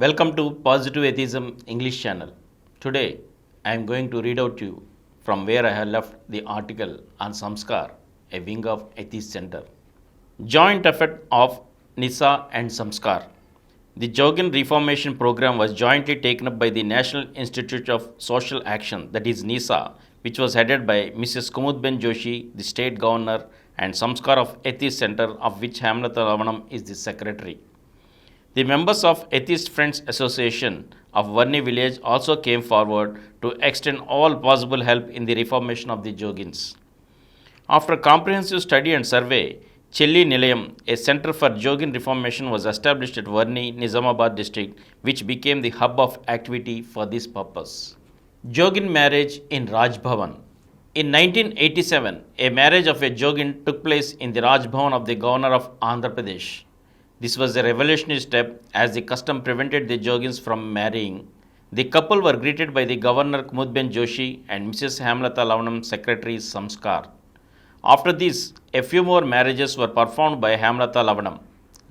Welcome to Positive Atheism English channel. Today I am going to read out to you from where I have left the article on SAMSKAR, a wing of Atheist Center. Joint effort of NISA and SAMSKAR. The Jogin Reformation program was jointly taken up by the National Institute of Social Action, that is NISA, which was headed by Mrs. Kumudben Joshi, the state governor, and SAMSKAR of Atheist Center, of which Hamlata Ravanam is the secretary. The members of Atheist Friends Association of Varni village also came forward to extend all possible help in the reformation of the Jogins. After comprehensive study and survey, Chelli Nilayam, a center for Jogin reformation, was established at Varni, Nizamabad district, which became the hub of activity for this purpose. Jogin marriage in Raj Bhavan. In 1987, a marriage of a Jogin took place in the Raj Bhavan of the governor of Andhra Pradesh. This was a revolutionary step as the custom prevented the Jogins from marrying. The couple were greeted by the governor Kumudben Joshi and Mrs. Hamlata Lavanam, secretary SAMSKAR. After this, a few more marriages were performed by Hamlata Lavanam.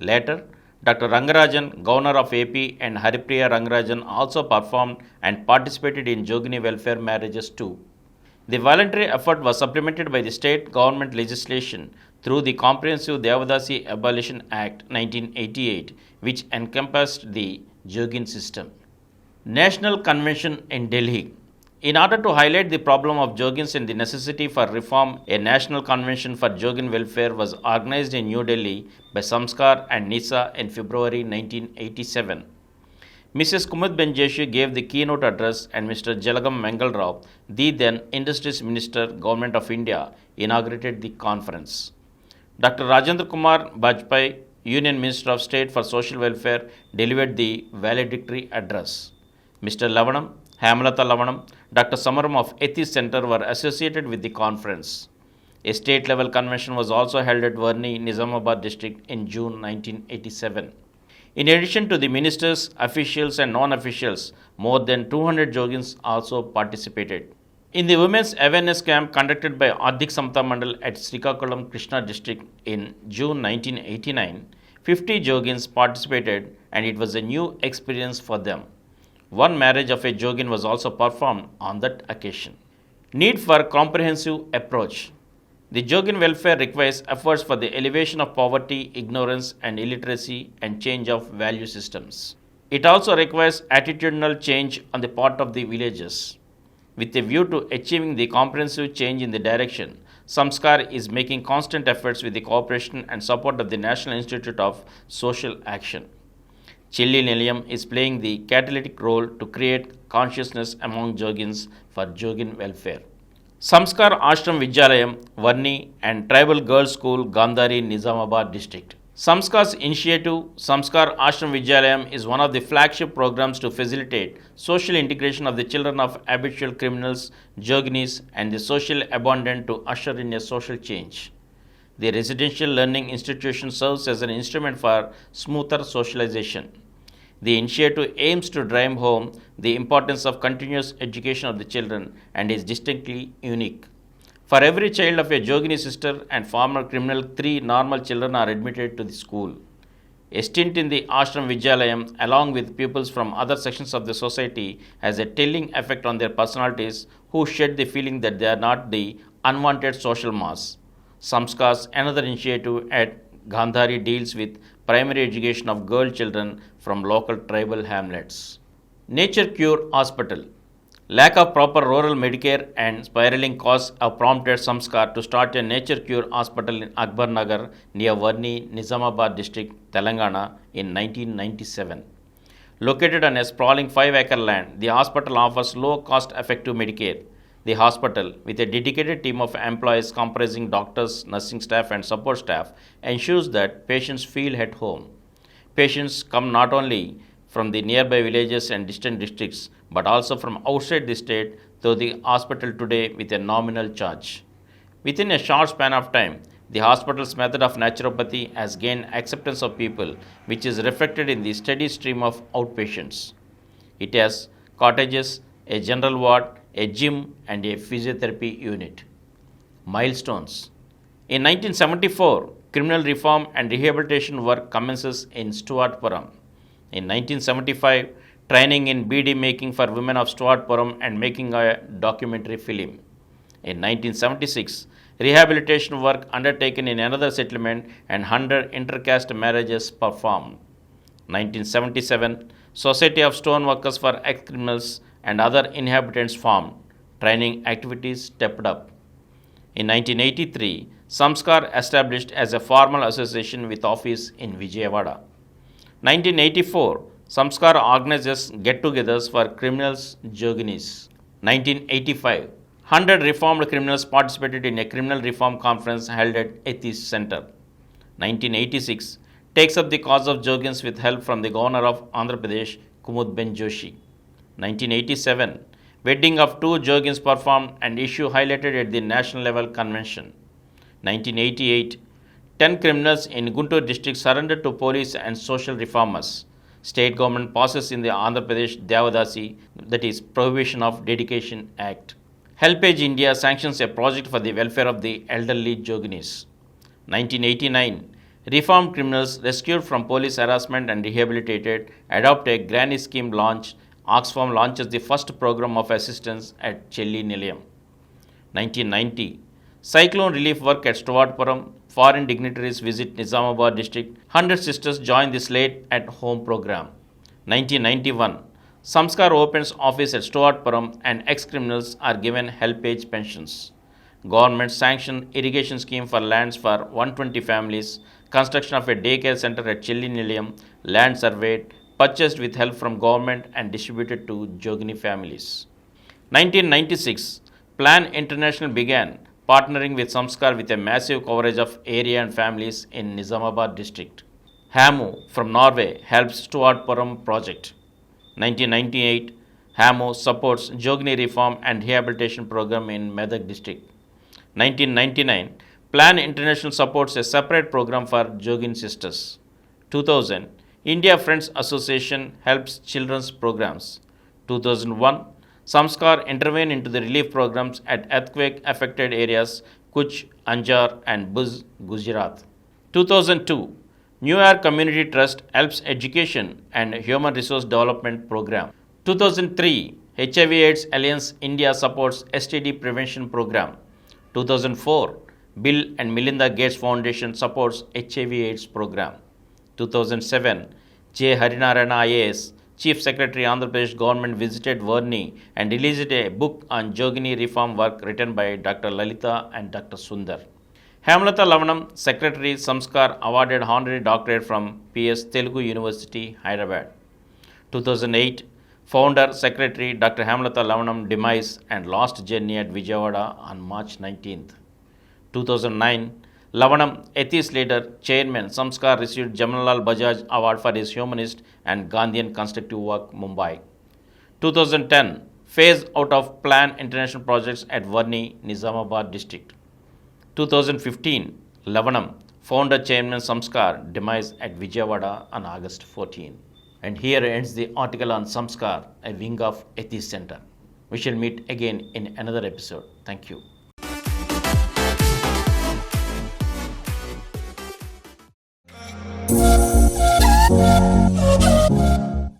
Later, Dr. Rangarajan, governor of AP, and Haripriya Rangarajan also performed and participated in Jogini welfare marriages too. The voluntary effort was supplemented by the state government legislation through the Comprehensive Devadasi Abolition Act 1988, which encompassed the Jogin system. National Convention in Delhi. In order to highlight the problem of Jogins and the necessity for reform, a National Convention for Jogin Welfare was organized in New Delhi by SAMSKAR and NISA in February 1987. Mrs. Kumudben Joshi gave the keynote address and Mr. Jalagam Mangal Rao, the then Industries Minister, Government of India, inaugurated the conference. Dr. Rajendra Kumar Bajpai, Union Minister of State for Social Welfare, delivered the valedictory address. Mr. Lavanam, Hamlata Lavanam, Dr. Samaram of Atheist Center were associated with the conference. A state-level convention was also held at Varni, Nizamabad district in June 1987. In addition to the ministers, officials and non-officials, more than 200 Jogins also participated. In the women's awareness camp conducted by Adhik Samta Mandal at Srikakulam, Krishna district in June 1989, 50 Jogins participated and it was a new experience for them. One marriage of a Jogin was also performed on that occasion. Need for comprehensive approach. The Jogin welfare requires efforts for the elevation of poverty, ignorance and illiteracy and change of value systems. It also requires attitudinal change on the part of the villagers. With a view to achieving the comprehensive change in the direction, SAMSKAR is making constant efforts with the cooperation and support of the National Institute of Social Action. Chelli Nilayam is playing the catalytic role to create consciousness among Jogins for Jogin welfare. SAMSKAR Ashram Vidyalayam, Varni and Tribal Girls School, Gandhari, Nizamabad district. SAMSKAR's initiative, SAMSKAR Ashram Vidyalayam, is one of the flagship programs to facilitate social integration of the children of habitual criminals, Joginis, and the social abandoned to usher in a social change. The residential learning institution serves as an instrument for smoother socialization. The initiative aims to drive home the importance of continuous education of the children and is distinctly unique. For every child of a Jogini sister and former criminal, 3 normal children are admitted to the school. A stint in the Ashram Vidyalayam, along with pupils from other sections of the society, has a telling effect on their personalities, who shed the feeling that they are not the unwanted social mass. SAMSKAR's another initiative at Gandhari deals with primary education of girl children from local tribal hamlets. Nature Cure Hospital. Lack of proper rural Medicare and spiraling costs have prompted SAMSKAR to start a Nature Cure Hospital in Akbar Nagar near Varni, Nizamabad district, Telangana in 1997. Located on a sprawling 5-acre land, the hospital offers low cost effective Medicare. The hospital, with a dedicated team of employees comprising doctors, nursing staff and support staff, ensures that patients feel at home. Patients come not only from the nearby villages and distant districts, but also from outside the state to the hospital today with a nominal charge. Within a short span of time, the hospital's method of naturopathy has gained acceptance of people, which is reflected in the steady stream of outpatients. It has cottages, a general ward, a gym, and a physiotherapy unit. Milestones. In 1974, criminal reform and rehabilitation work commences in Stuartpuram. In 1975, training in beadi making for women of Stuartpuram and making a documentary film. In 1976, rehabilitation work undertaken in another settlement and 100 intercaste marriages performed. 1977, Society of Stoneworkers for Ex-Criminals and other inhabitants formed. Training activities stepped up. In 1983, SAMSKAR established as a formal association with office in Vijayawada. 1984, SAMSKAR organizes get-togethers for criminals Joginis. 1985, 100 reformed criminals participated in a criminal reform conference held at Atheist Center. 1986, takes up the cause of Jogins with help from the governor of Andhra Pradesh, Kumud Ben Joshi. 1987, wedding of two Jogins performed and issue highlighted at the national level convention. 1988, 10 criminals in Guntur district surrendered to police and social reformers. State government passes in the Andhra Pradesh Devadasi, that is Prohibition of Dedication Act. Helpage India sanctions a project for the welfare of the elderly Joginis. 1989, reformed criminals rescued from police harassment and rehabilitated adopt a granny scheme launch. Oxfam launches the first program of assistance at Chelli Nilayam. 1990, cyclone relief work at Stuartpuram. Foreign dignitaries visit Nizamabad district. 100 sisters join the Slate at Home program. 1991, SAMSKAR opens office at Stuartpuram and ex-criminals are given helpage pensions. Government sanctioned irrigation scheme for lands for 120 families. Construction of a daycare center at Chelli Nilayam. Land surveyed, purchased with help from government and distributed to Jogini families. 1996, Plan International began partnering with SAMSKAR with a massive coverage of area and families in Nizamabad district. HAMU from Norway helps Stuartpuram project. 1998, HAMU supports Jogini reform and rehabilitation program in Medak district. 1999, Plan International supports a separate program for Jogin sisters. 2000, India Friends Association helps children's programs. 2001, SAMSKAR intervene into the relief programs at earthquake-affected areas Kutch, Anjar and Bhuj, Gujarat. 2002, New York Community Trust helps education and human resource development program. 2003, HIV/AIDS Alliance India supports STD prevention program. 2004, Bill and Melinda Gates Foundation supports HIV/AIDS program. 2007, J. Harinarayana IAS, Chief Secretary Andhra Pradesh Government visited Varni and released a book on Jogini reform work written by Dr. Lalita and Dr. Sundar. Hemlata Lavanam, Secretary SAMSKAR, awarded honorary doctorate from PS Telugu University, Hyderabad. 2008, Founder Secretary Dr. Hemlata Lavanam demise and lost journey at Vijayawada on March 19th. 2009, Lavanam, atheist leader, chairman, SAMSKAR received Jamanlal Bajaj Award for his humanist and Gandhian constructive work, Mumbai. 2010, phase out of Plan International projects at Varni, Nizamabad district. 2015, Lavanam, founder, chairman, SAMSKAR, demise at Vijayawada on August 14. And here ends the article on SAMSKAR, a wing of Atheist Center. We shall meet again in another episode. Thank you.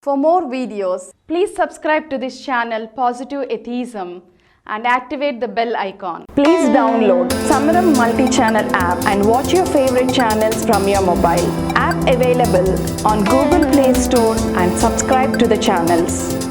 For more videos, please subscribe to this channel Positive Atheism and activate the bell icon. Please download Samaram multi-channel app and watch your favorite channels from your mobile. App available on Google Play Store and subscribe to the channels.